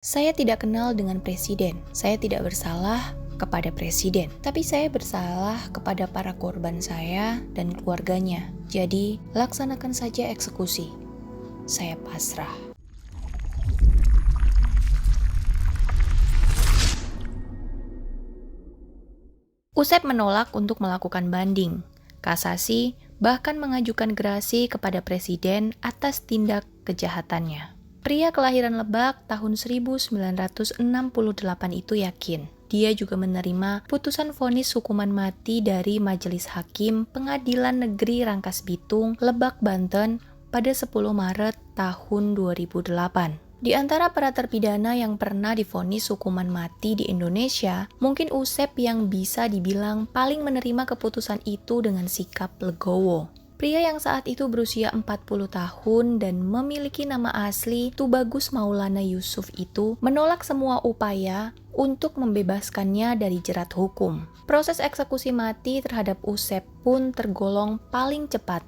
Saya tidak kenal dengan presiden. Saya tidak bersalah kepada presiden. Tapi saya bersalah kepada para korban saya dan keluarganya. Jadi, laksanakan saja eksekusi. Saya pasrah. Usep menolak untuk melakukan banding, kasasi, bahkan mengajukan gerasi kepada presiden atas tindak kejahatannya. Pria kelahiran Lebak tahun 1968 itu yakin dia juga menerima putusan vonis hukuman mati dari Majelis Hakim Pengadilan Negeri Rangkas Bitung, Lebak, Banten pada 10 Maret tahun 2008. Di antara para terpidana yang pernah divonis hukuman mati di Indonesia, mungkin Usep yang bisa dibilang paling menerima keputusan itu dengan sikap legowo. Pria yang saat itu berusia 40 tahun dan memiliki nama asli Tubagus Maulana Yusuf itu menolak semua upaya untuk membebaskannya dari jerat hukum. Proses eksekusi mati terhadap Usep pun tergolong paling cepat,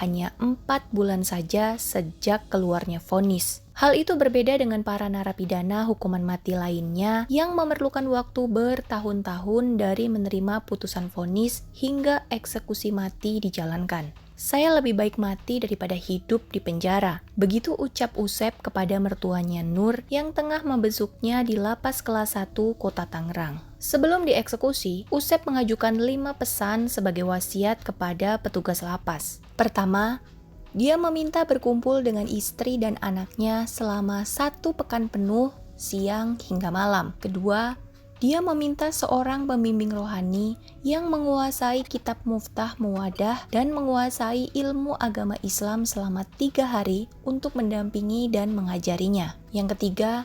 hanya 4 bulan saja sejak keluarnya vonis. Hal itu berbeda dengan para narapidana hukuman mati lainnya yang memerlukan waktu bertahun-tahun dari menerima putusan vonis hingga eksekusi mati dijalankan. Saya lebih baik mati daripada hidup di penjara. Begitu ucap Usep kepada mertuanya Nur yang tengah membesuknya di lapas kelas 1 Kota Tangerang. Sebelum dieksekusi, Usep mengajukan 5 pesan sebagai wasiat kepada petugas lapas. Pertama, dia meminta berkumpul dengan istri dan anaknya selama 1 pekan penuh, siang hingga malam. Kedua, dia meminta seorang pembimbing rohani yang menguasai kitab Muftah Muwadah dan menguasai ilmu agama Islam selama 3 hari untuk mendampingi dan mengajarinya. Yang ketiga,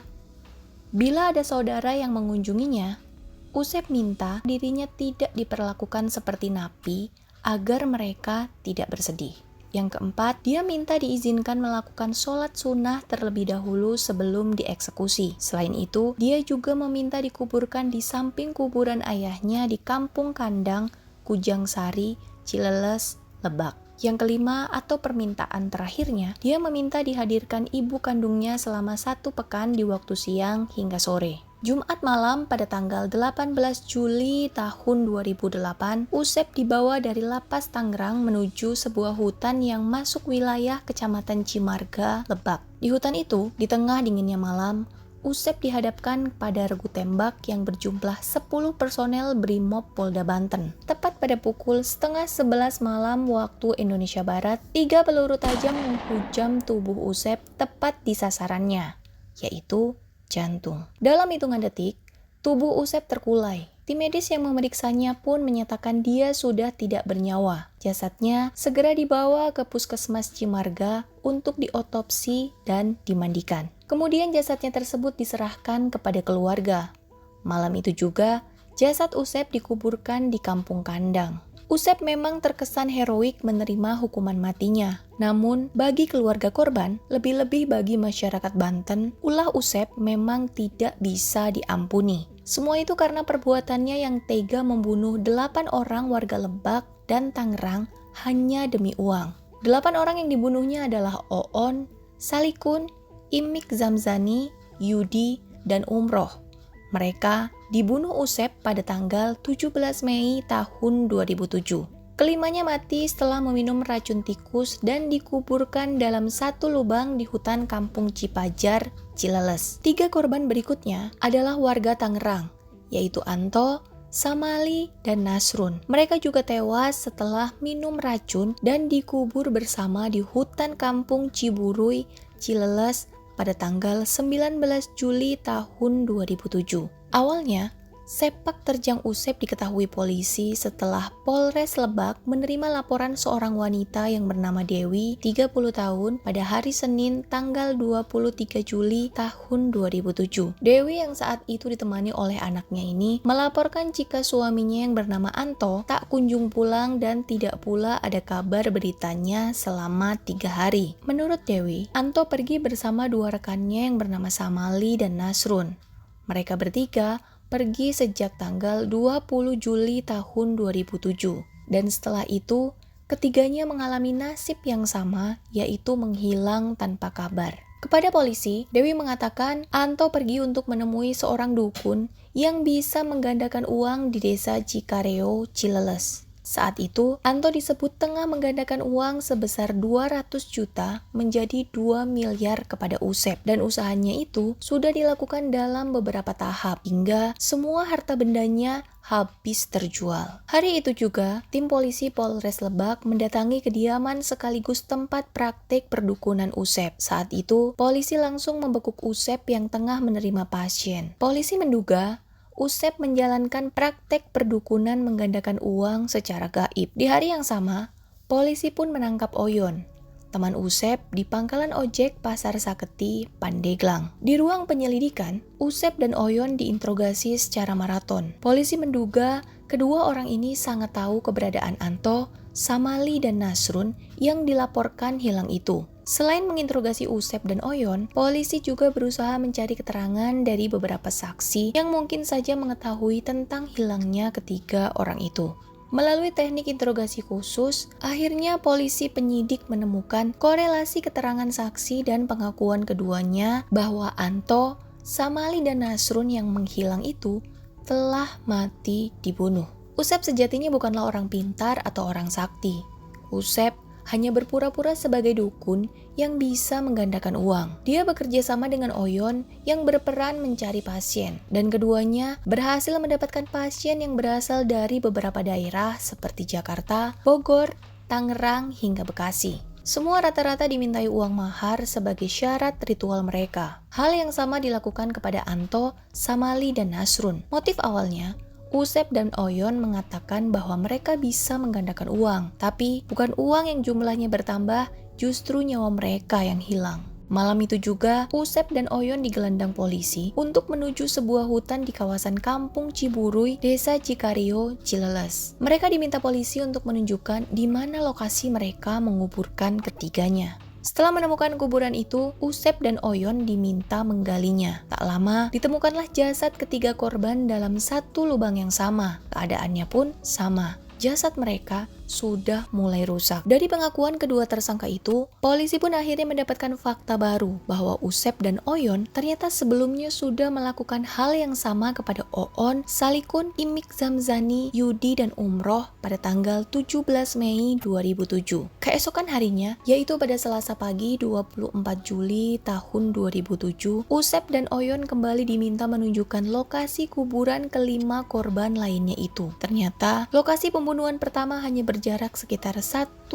bila ada saudara yang mengunjunginya, Usep minta dirinya tidak diperlakukan seperti napi agar mereka tidak bersedih. Yang keempat, dia minta diizinkan melakukan sholat sunnah terlebih dahulu sebelum dieksekusi. Selain itu, dia juga meminta dikuburkan di samping kuburan ayahnya di Kampung Kandang, Kujang Sari, Cileles, Lebak. Yang kelima atau permintaan terakhirnya, dia meminta dihadirkan ibu kandungnya selama 1 pekan di waktu siang hingga sore. Jumat malam pada tanggal 18 Juli tahun 2008, Usep dibawa dari lapas Tangerang menuju sebuah hutan yang masuk wilayah Kecamatan Cimarga, Lebak. Di hutan itu, di tengah dinginnya malam, Usep dihadapkan pada regu tembak yang berjumlah 10 personel Brimob Polda Banten. Tepat pada pukul 10:30 malam waktu Indonesia Barat, 3 peluru tajam menghujam tubuh Usep tepat di sasarannya, yaitu jantung. Dalam hitungan detik, tubuh Usep terkulai. Tim medis yang memeriksanya pun menyatakan dia sudah tidak bernyawa. Jasadnya segera dibawa ke Puskesmas Cimarga untuk diotopsi dan dimandikan. Kemudian jasadnya tersebut diserahkan kepada keluarga. Malam itu juga, jasad Usep dikuburkan di Kampung Kandang. Usep memang terkesan heroik menerima hukuman matinya. Namun, bagi keluarga korban, lebih-lebih bagi masyarakat Banten, ulah Usep memang tidak bisa diampuni. Semua itu karena perbuatannya yang tega membunuh 8 orang warga Lebak dan Tangerang hanya demi uang. 8 orang yang dibunuhnya adalah Oon, Salikun, Imik Zamzani, Yudi, dan Umroh. Mereka dibunuh Usep pada tanggal 17 Mei tahun 2007. Kelimanya mati setelah meminum racun tikus dan dikuburkan dalam 1 lubang di hutan Kampung Cipajar, Cileles. 3 korban berikutnya adalah warga Tangerang, yaitu Anto, Samali, dan Nasrun. Mereka juga tewas setelah minum racun dan dikubur bersama di hutan Kampung Ciburui, Cileles pada tanggal 19 Juli tahun 2007. Awalnya, sepak terjang Usep diketahui polisi setelah Polres Lebak menerima laporan seorang wanita yang bernama Dewi, 30 tahun, pada hari Senin tanggal 23 Juli tahun 2007. Dewi yang saat itu ditemani oleh anaknya ini melaporkan jika suaminya yang bernama Anto tak kunjung pulang dan tidak pula ada kabar beritanya selama 3 hari. Menurut Dewi, Anto pergi bersama 2 rekannya yang bernama Samali dan Nasrun. Mereka bertiga pergi sejak tanggal 20 Juli tahun 2007. Dan setelah itu, ketiganya mengalami nasib yang sama, yaitu menghilang tanpa kabar. Kepada polisi, Dewi mengatakan Anto pergi untuk menemui seorang dukun yang bisa menggandakan uang di desa Cikareo, Cileles. Saat itu, Anto disebut tengah menggandakan uang sebesar 200 juta menjadi 2 miliar kepada Usep. Dan usahanya itu sudah dilakukan dalam beberapa tahap hingga semua harta bendanya habis terjual. Hari itu juga, tim polisi Polres Lebak mendatangi kediaman sekaligus tempat praktik perdukunan Usep. Saat itu, polisi langsung membekuk Usep yang tengah menerima pasien. Polisi menduga Usep menjalankan praktek perdukunan menggandakan uang secara gaib. Di hari yang sama, polisi pun menangkap Oyon, teman Usep di pangkalan ojek Pasar Saketi, Pandeglang. Di ruang penyelidikan, Usep dan Oyon diinterogasi secara maraton. Polisi menduga kedua orang ini sangat tahu keberadaan Anto, Samali, dan Nasrun yang dilaporkan hilang itu. Selain menginterogasi Usep dan Oyon, polisi juga berusaha mencari keterangan dari beberapa saksi yang mungkin saja mengetahui tentang hilangnya ketiga orang itu. Melalui teknik interogasi khusus, akhirnya polisi penyidik menemukan korelasi keterangan saksi dan pengakuan keduanya bahwa Anto, Samali, dan Nasrun yang menghilang itu telah mati dibunuh. Usep sejatinya bukanlah orang pintar atau orang sakti. Usep hanya berpura-pura sebagai dukun yang bisa menggandakan uang. Dia bekerja sama dengan Oyon yang berperan mencari pasien, dan keduanya berhasil mendapatkan pasien yang berasal dari beberapa daerah seperti Jakarta, Bogor, Tangerang, hingga Bekasi. Semua rata-rata dimintai uang mahar sebagai syarat ritual mereka. Hal yang sama dilakukan kepada Anto, Samali, dan Nasrun. Motif awalnya, Usep dan Oyon mengatakan bahwa mereka bisa menggandakan uang, tapi bukan uang yang jumlahnya bertambah, justru nyawa mereka yang hilang. Malam itu juga, Usep dan Oyon digelandang polisi untuk menuju sebuah hutan di kawasan Kampung Ciburuy, Desa Cikareo, Cileles. Mereka diminta polisi untuk menunjukkan di mana lokasi mereka menguburkan ketiganya. Setelah menemukan kuburan itu, Usep dan Oyon diminta menggalinya. Tak lama, ditemukanlah jasad ketiga korban dalam satu lubang yang sama. Keadaannya pun sama. Jasad mereka sudah mulai rusak. Dari pengakuan kedua tersangka itu, polisi pun akhirnya mendapatkan fakta baru bahwa Usep dan Oyon ternyata sebelumnya sudah melakukan hal yang sama kepada Oon, Salikun, Imik Zamzani, Yudi, dan Umroh pada tanggal 17 Mei 2007. Keesokan harinya, yaitu pada Selasa pagi 24 Juli tahun 2007, Usep dan Oyon kembali diminta menunjukkan lokasi kuburan kelima korban lainnya itu. Ternyata, lokasi pembunuhan pertama hanya berjarak sekitar 1,5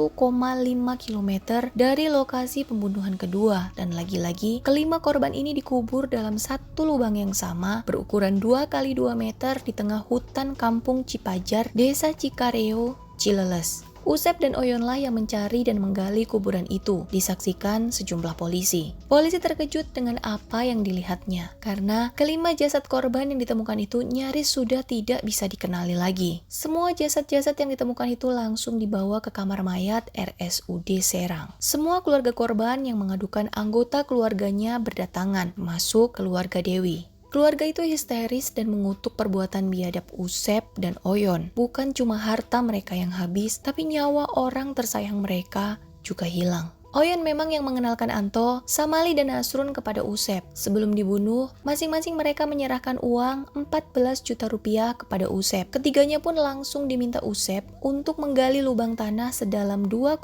km dari lokasi pembunuhan kedua, dan lagi-lagi kelima korban ini dikubur dalam satu lubang yang sama berukuran 2 x 2 meter di tengah hutan Kampung Cipajar, Desa Cikareo, Cileles. Usep dan Oyonlah yang mencari dan menggali kuburan itu, disaksikan sejumlah polisi. Polisi terkejut dengan apa yang dilihatnya, karena kelima jasad korban yang ditemukan itu nyaris sudah tidak bisa dikenali lagi. Semua jasad-jasad yang ditemukan itu langsung dibawa ke kamar mayat RSUD Serang. Semua keluarga korban yang mengadukan anggota keluarganya berdatangan, masuk keluarga Dewi. Keluarga itu histeris dan mengutuk perbuatan biadab Usep dan Oyon. Bukan cuma harta mereka yang habis, tapi nyawa orang tersayang mereka juga hilang. Oyon memang yang mengenalkan Anto, Samali, dan Nasrun kepada Usep. Sebelum dibunuh, masing-masing mereka menyerahkan uang 14 juta rupiah kepada Usep. Ketiganya pun langsung diminta Usep untuk menggali lubang tanah sedalam 2,2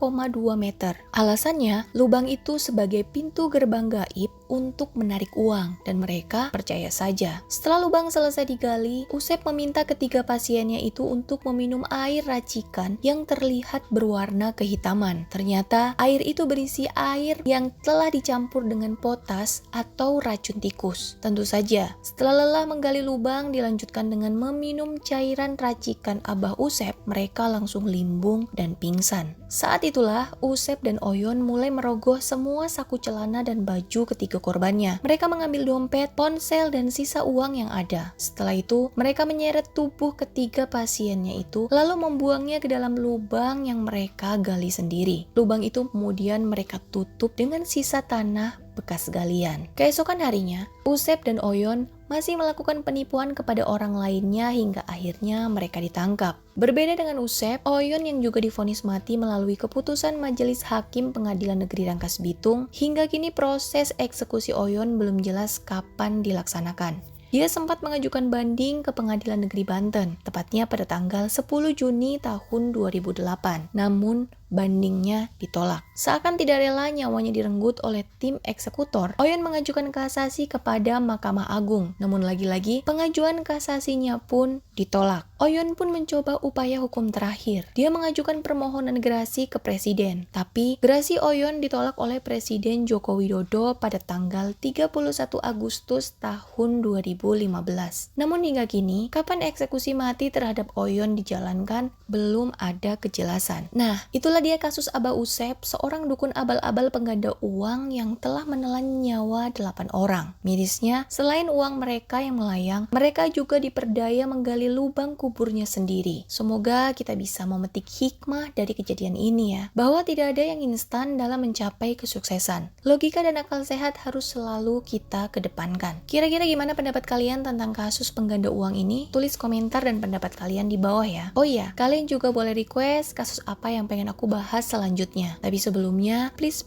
meter. Alasannya, lubang itu sebagai pintu gerbang gaib untuk menarik uang, dan mereka percaya saja. Setelah lubang selesai digali, Usep meminta ketiga pasiennya itu untuk meminum air racikan yang terlihat berwarna kehitaman. Ternyata air itu berisi air yang telah dicampur dengan potas atau racun tikus. Tentu saja, setelah lelah menggali lubang dilanjutkan dengan meminum cairan racikan Abah Usep, mereka langsung limbung dan pingsan. Saat itulah Usep dan Oyon mulai merogoh semua saku celana dan baju ketiga korbannya. Mereka mengambil dompet, ponsel, dan sisa uang yang ada. Setelah itu, mereka menyeret tubuh ketiga pasiennya itu, lalu membuangnya ke dalam lubang yang mereka gali sendiri. Lubang itu kemudian mereka tutup dengan sisa tanah bekas galian. Keesokan harinya, Usep dan Oyon masih melakukan penipuan kepada orang lainnya hingga akhirnya mereka ditangkap. Berbeda dengan Usep, Oyon yang juga divonis mati melalui keputusan Majelis Hakim Pengadilan Negeri Rangkas Bitung, hingga kini proses eksekusi Oyon belum jelas kapan dilaksanakan. Dia sempat mengajukan banding ke Pengadilan Negeri Banten, tepatnya pada tanggal 10 Juni tahun 2008. Namun, bandingnya ditolak. Seakan tidak rela nyawanya direnggut oleh tim eksekutor, Oyon mengajukan kasasi kepada Mahkamah Agung. Namun lagi-lagi, pengajuan kasasinya pun ditolak. Oyon pun mencoba upaya hukum terakhir. Dia mengajukan permohonan gerasi ke Presiden. Tapi, gerasi Oyon ditolak oleh Presiden Joko Widodo pada tanggal 31 Agustus tahun 2015. Namun hingga kini, kapan eksekusi mati terhadap Oyon dijalankan, belum ada kejelasan. Nah, itulah dia kasus Abah Usep, seorang dukun abal-abal pengganda uang yang telah menelan nyawa 8 orang. Mirisnya, selain uang mereka yang melayang, mereka juga diperdaya menggali lubang kuburnya sendiri. Semoga kita bisa memetik hikmah dari kejadian ini ya, bahwa tidak ada yang instan dalam mencapai kesuksesan. Logika dan akal sehat harus selalu kita kedepankan. Kira-kira gimana pendapat kalian tentang kasus pengganda uang ini? Tulis komentar dan pendapat kalian di bawah ya. Oh iya, kalian juga boleh request kasus apa yang pengen aku bahas selanjutnya. Tapi sebelumnya, please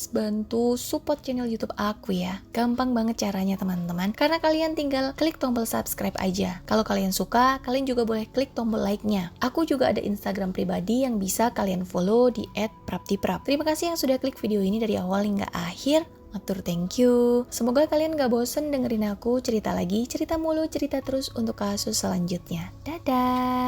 bantu support channel YouTube aku ya. Gampang banget caranya teman-teman, karena kalian tinggal klik tombol subscribe aja. Kalau kalian suka, kalian juga boleh klik tombol like-nya. Aku juga ada Instagram pribadi yang bisa kalian follow di @praptiprap. Terima kasih yang sudah klik video ini dari awal hingga akhir. Matur thank you. Semoga kalian gak bosen dengerin aku cerita lagi, cerita mulu, cerita terus untuk kasus selanjutnya. Dadah!